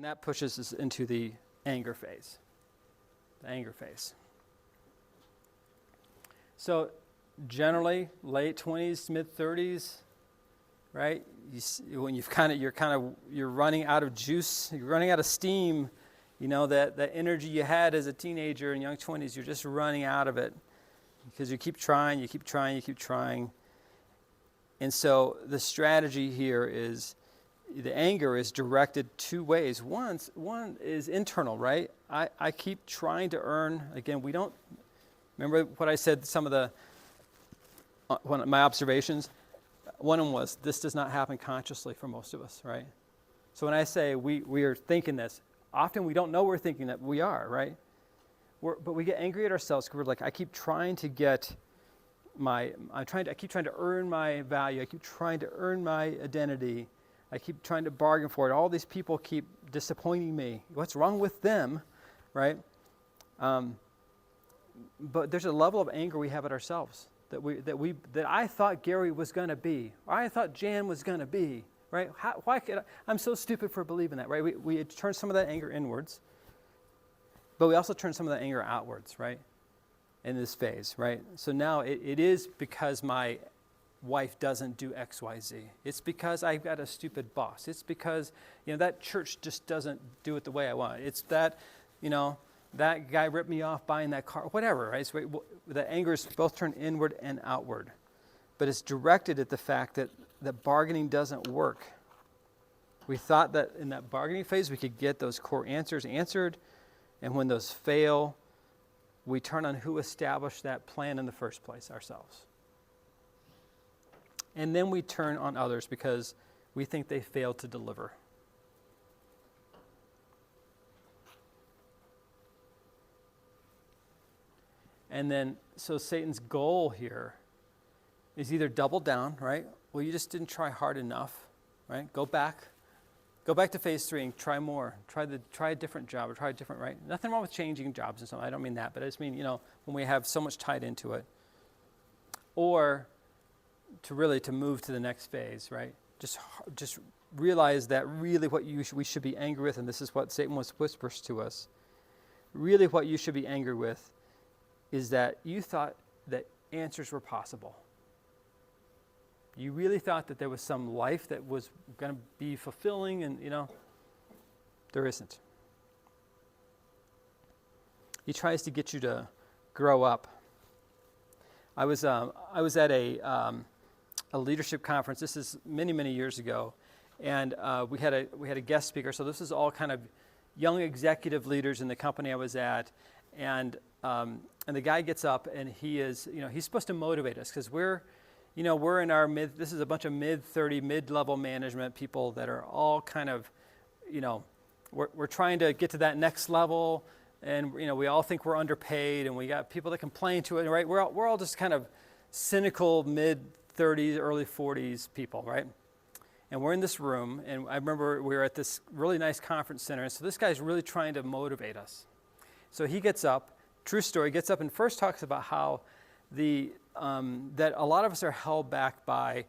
that pushes us into the anger phase. The anger phase. So generally, late 20s, mid 30s, right? When you're running out of juice, you're running out of steam. You know, that energy you had as a teenager and young 20s, you're just running out of it because you keep trying. And so the strategy here is the anger is directed two ways. One is internal, right? I keep trying to earn. Again, we don't remember what I said. Some of the one of my observations. One of them was this does not happen consciously for most of us, right? So when I say we are thinking this, often we don't know we're thinking that we are, right? But we get angry at ourselves because we're like, I keep trying to get I keep trying to earn my value. I keep trying to earn my identity. I keep trying to bargain for it. All these people keep disappointing me. What's wrong with them, right? But there's a level of anger we have at ourselves that I thought Gary was going to be, or I thought Jan was going to be, right? I'm so stupid for believing that, right? We turn some of that anger inwards, but we also turn some of that anger outwards, right? In this phase, right? So now it is because my wife doesn't do X, Y, Z. It's because I've got a stupid boss. It's because, that church just doesn't do it the way I want. It's that, that guy ripped me off buying that car, whatever, right? So the anger is both turned inward and outward. But it's directed at the fact that bargaining doesn't work. We thought that in that bargaining phase we could get those core answers answered, and when those fail, we turn on who established that plan in the first place, ourselves. And then we turn on others because we think they failed to deliver. And then, so Satan's goal here is either double down, right? Well, you just didn't try hard enough, right? Go back to phase 3 and try more. Try a different job or try a different, right? Nothing wrong with changing jobs and so on. I don't mean that, but I just mean, when we have so much tied into it. Or to move to the next phase, right? Just realize that really what we should be angry with, and this is what Satan whispers to us, really what you should be angry with is that you thought that answers were possible. You really thought that there was some life that was going to be fulfilling, and there isn't. He tries to get you to grow up. I was at a leadership conference. This is many, many years ago, and we had a guest speaker. So this is all kind of young executive leaders in the company I was at, and the guy gets up and he's supposed to motivate us because we're in our this is a bunch of mid-30, mid-level management people that are all kind of, we're trying to get to that next level, and we all think we're underpaid, and we got people that complain to it, right? We're all just kind of cynical mid-30s, early 40s people, right? And we're in this room, and I remember we were at this really nice conference center, and so this guy's really trying to motivate us. So he gets up, true story, gets up and first talks about how that a lot of us are held back by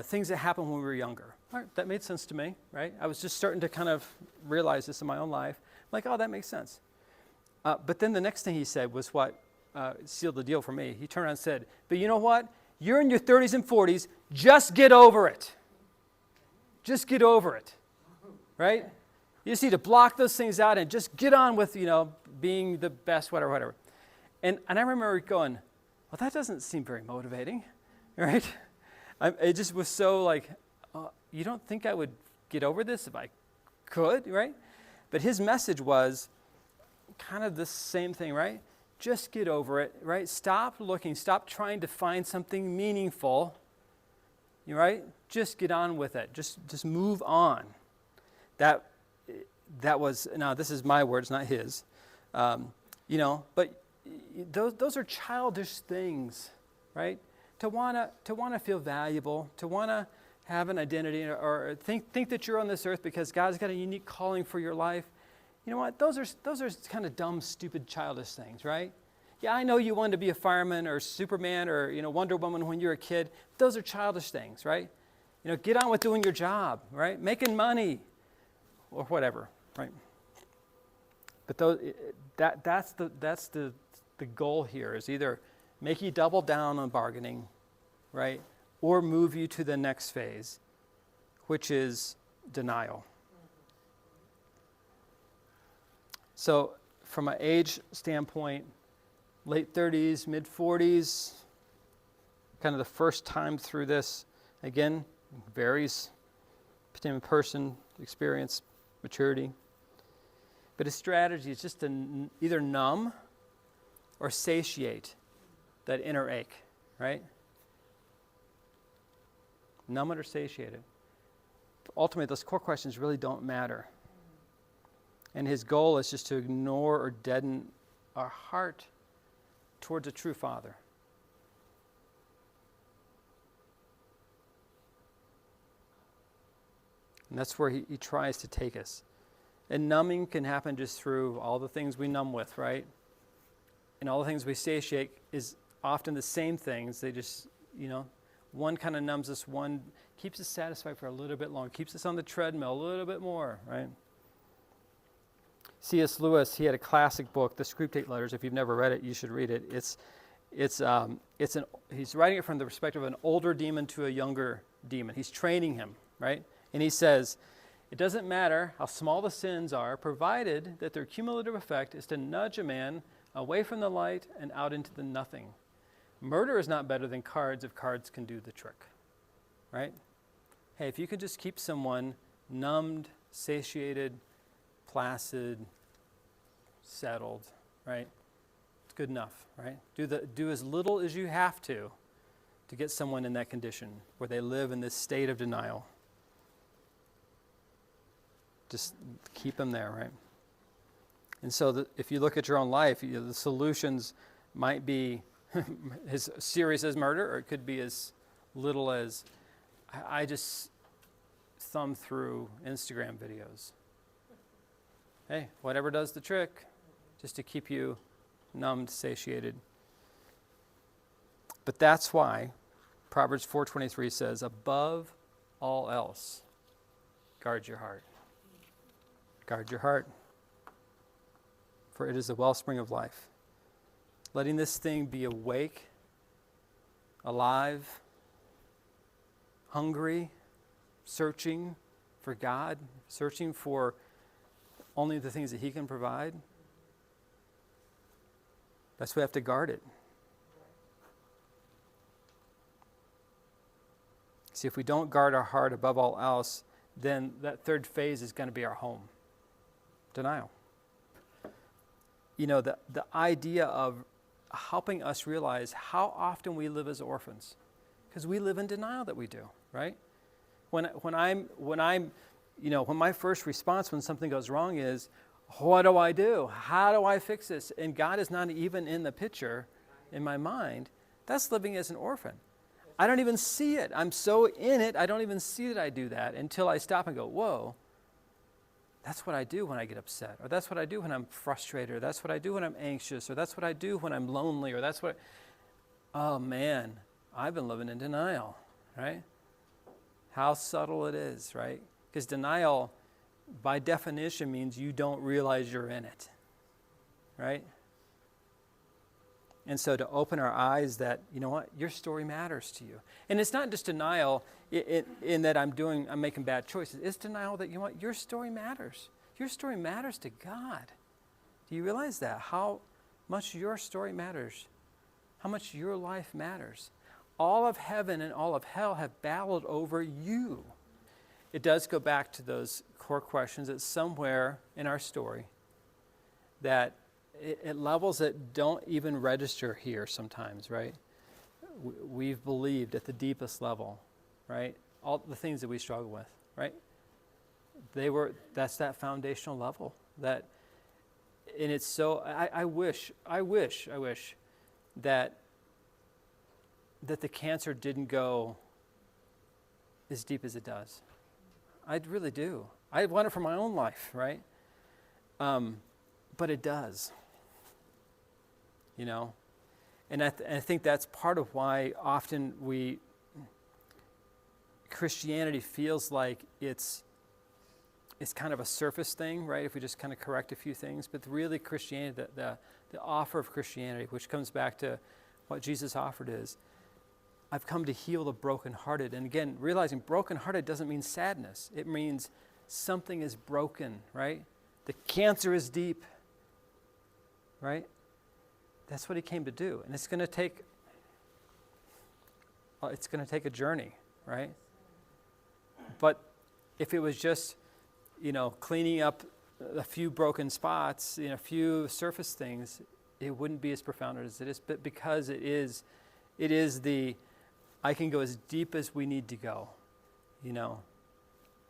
things that happened when we were younger. All right, that made sense to me, right? I was just starting to kind of realize this in my own life. I'm like, oh, that makes sense. But then the next thing he said was what sealed the deal for me. He turned around and said, but you know what? You're in your 30s and 40s. Just get over it. Just get over it, right? You just need to block those things out and just get on with, being the best, whatever. And I remember going, well, that doesn't seem very motivating, right? It just was so like, you don't think I would get over this if I could, right? But his message was kind of the same thing, right? Just get over it, right? Stop looking, stop trying to find something meaningful, right? Just get on with it. Just move on. That was, now this is my words, not his, but those are childish things, right? To wanna feel valuable, to wanna have an identity, or think that you're on this earth because God's got a unique calling for your life. You know what? Those are kind of dumb, stupid, childish things, right? Yeah, I know you wanted to be a fireman or Superman or Wonder Woman when you were a kid. Those are childish things, right? Get on with doing your job, right? Making money, or whatever. right? But that's the goal here, is either make you double down on bargaining, right, or move you to the next phase, which is denial. So from an age standpoint, late 30s, mid 40s, kind of the first time through this, again, varies between person, experience, maturity. But his strategy is just to either numb or satiate that inner ache, right? Numb it or satiate it. Ultimately, those core questions really don't matter. And his goal is just to ignore or deaden our heart towards a true Father. And that's where he tries to take us. And numbing can happen just through all the things we numb with, right? And all the things we satiate is often the same things. They just, one kind of numbs us, one keeps us satisfied for a little bit longer, keeps us on the treadmill a little bit more, right? C.S. Lewis, he had a classic book, The Screwtape Letters. If you've never read it, you should read it. He's writing it from the perspective of an older demon to a younger demon. He's training him, right? And he says, it doesn't matter how small the sins are, provided that their cumulative effect is to nudge a man away from the light and out into the nothing. Murder is not better than cards if cards can do the trick, right? Hey, if you could just keep someone numbed, satiated, placid, settled, right? It's good enough, right? Do as little as you have to get someone in that condition where they live in this state of denial. Just keep them there, right? And so if you look at your own life, the solutions might be as serious as murder, or it could be as little as, I just thumb through Instagram videos. Hey, whatever does the trick, just to keep you numbed, satiated. But that's why Proverbs 4:23 says, above all else, guard your heart. Guard your heart, for it is the wellspring of life. Letting this thing be awake, alive, hungry, searching for God, searching for only the things that He can provide. That's why we have to guard it. See, if we don't guard our heart above all else, then that third phase is going to be our home. Denial. The idea of helping us realize how often we live as orphans, because we live in denial that we do, right? When my first response when something goes wrong is, what do I do? How do I fix this? And God is not even in the picture in my mind. That's living as an orphan. I don't even see it. I'm so in it, I don't even see that I do that until I stop and go, whoa, that's what I do when I get upset, or that's what I do when I'm frustrated, or that's what I do when I'm anxious, or that's what I do when I'm lonely, or that's what, oh man, I've been living in denial, right? How subtle it is, right? Because denial, by definition, means you don't realize you're in it, right? And so to open our eyes that, you know what, your story matters to you. And it's not just denial in that I'm making bad choices. It's denial that, you know what, your story matters. Your story matters to God. Do you realize that? How much your story matters? How much your life matters? All of heaven and all of hell have battled over you. It does go back to those core questions that somewhere in our story that at levels that don't even register here sometimes, right? We've believed at the deepest level, right? All the things that we struggle with, right? That's that foundational level and it's so, I wish that the cancer didn't go as deep as it does. I really do. I want it for my own life, right? But it does. And I think that's part of why often Christianity feels like it's is kind of a surface thing, right? If we just kind of correct a few things. But really Christianity, the offer of Christianity, which comes back to what Jesus offered is, I've come to heal the brokenhearted. And again, realizing brokenhearted doesn't mean sadness. It means something is broken, right? The cancer is deep, right? That's what he came to do. And it's going to take a journey, right? But if it was just, cleaning up a few broken spots, a few surface things, it wouldn't be as profound as it is. But because it is I can go as deep as we need to go,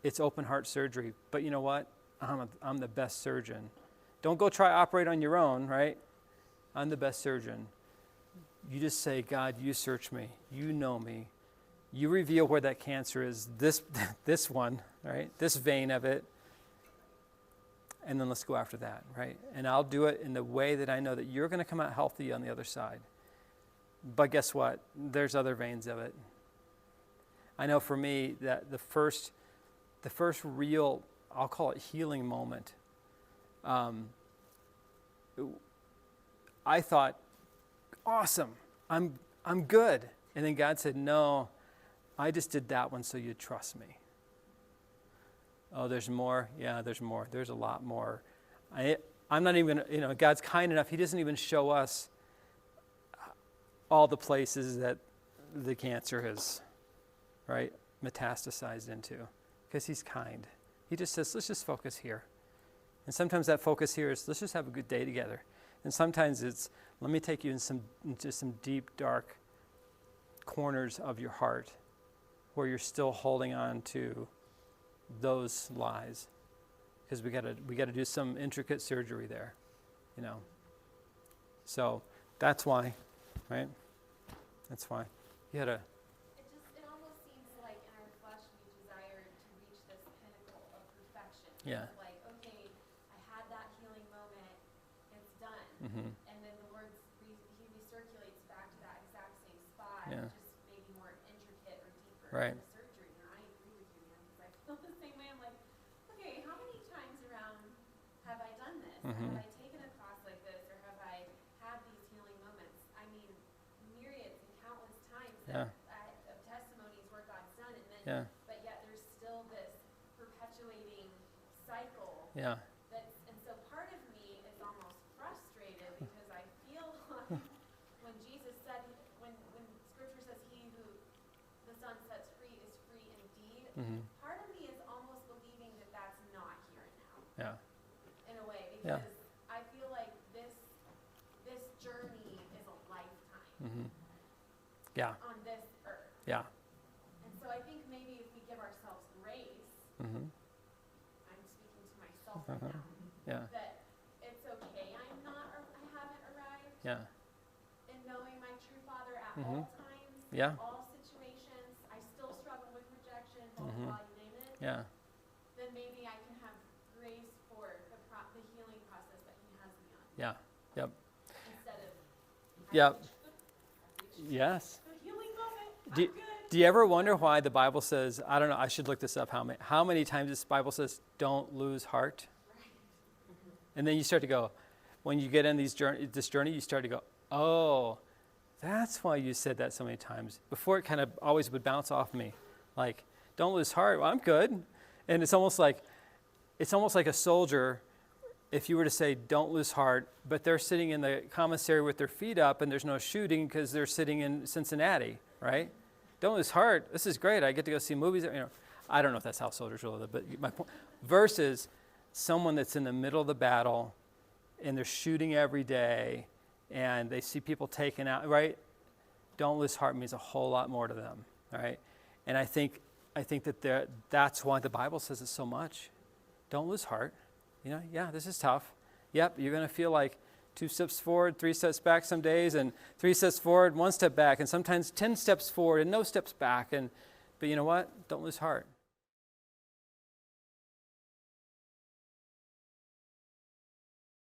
It's open heart surgery. But you know what? I'm the best surgeon. Don't go try operate on your own, right? I'm the best surgeon. You just say, God, you search me. You know me. You reveal where that cancer is, this one, right? This vein of it. And then let's go after that, right? And I'll do it in the way that I know that you're going to come out healthy on the other side. But guess what? There's other veins of it. I know for me that the first real, I'll call it healing moment, I thought, awesome, I'm good. And then God said, no, I just did that one so you'd trust me. Oh, there's more? Yeah, there's more. There's a lot more. I'm not even, God's kind enough. He doesn't even show us all the places that the cancer has, right, metastasized into, because he's kind. He just says, let's just focus here. And sometimes that focus here is, let's just have a good day together. And sometimes it's, let me take you into some deep, dark corners of your heart where you're still holding on to those lies, because we got to do some intricate surgery there, So that's why, right? That's why you had a. It almost seems like in our flesh we desire to reach this pinnacle of perfection. Yeah. Like, okay, I had that healing moment, it's done, and then the Lord he recirculates back to that exact same spot, Yeah. just maybe more intricate or deeper. Right. In the surgery. And I agree with you, man, because I feel the same way. I'm like, okay, how many times around have I done this? Have I taken a class like this, or have I had these healing moments? I mean, myriads and countless times Yeah. of testimonies where God's done it, and then, Yeah. but yet there's still this perpetuating cycle. Yeah. And so part of me is almost frustrated because I feel like when Jesus said, when Scripture says, "He who the Son sets free is free indeed," part of me is almost believing that that's not here and now. Yeah. In a way, Yeah. because I feel like this journey is a lifetime Yeah. on this earth. Yeah. And so I think maybe if we give ourselves grace, I'm speaking to myself right now, Yeah. that it's okay I haven't arrived Yeah. in knowing my true Father at all times, Yeah. all situations. I still struggle with rejection, blah, blah, blah, you name it. Yeah. Then maybe I can have grace for the healing process that he has me on, Yeah. Yep. instead of Yep. Yes. the healing moment, Do, I'm good. do you ever wonder why the Bible says, I don't know, I should look this up, how many times this Bible says, don't lose heart? And then you start to go, when you get in this journey, you start to go, oh, that's why you said that so many times. Before it kind of always would bounce off me, like, don't lose heart, well, I'm good. And it's almost like a soldier, if you were to say, don't lose heart, but they're sitting in the commissary with their feet up and there's no shooting because they're sitting in Cincinnati, right? Don't lose heart. This is great. I get to go see movies. I don't know if that's how soldiers really live, but my point. Versus someone that's in the middle of the battle and they're shooting every day and they see people taken out, right? Don't lose heart means a whole lot more to them, right? And I think that that's why the Bible says it so much. Don't lose heart. Yeah, this is tough. Yep, you're going to feel like 2 steps forward, 3 steps back some days, and 3 steps forward, 1 step back, and sometimes 10 steps forward and no steps back. But you know what? Don't lose heart.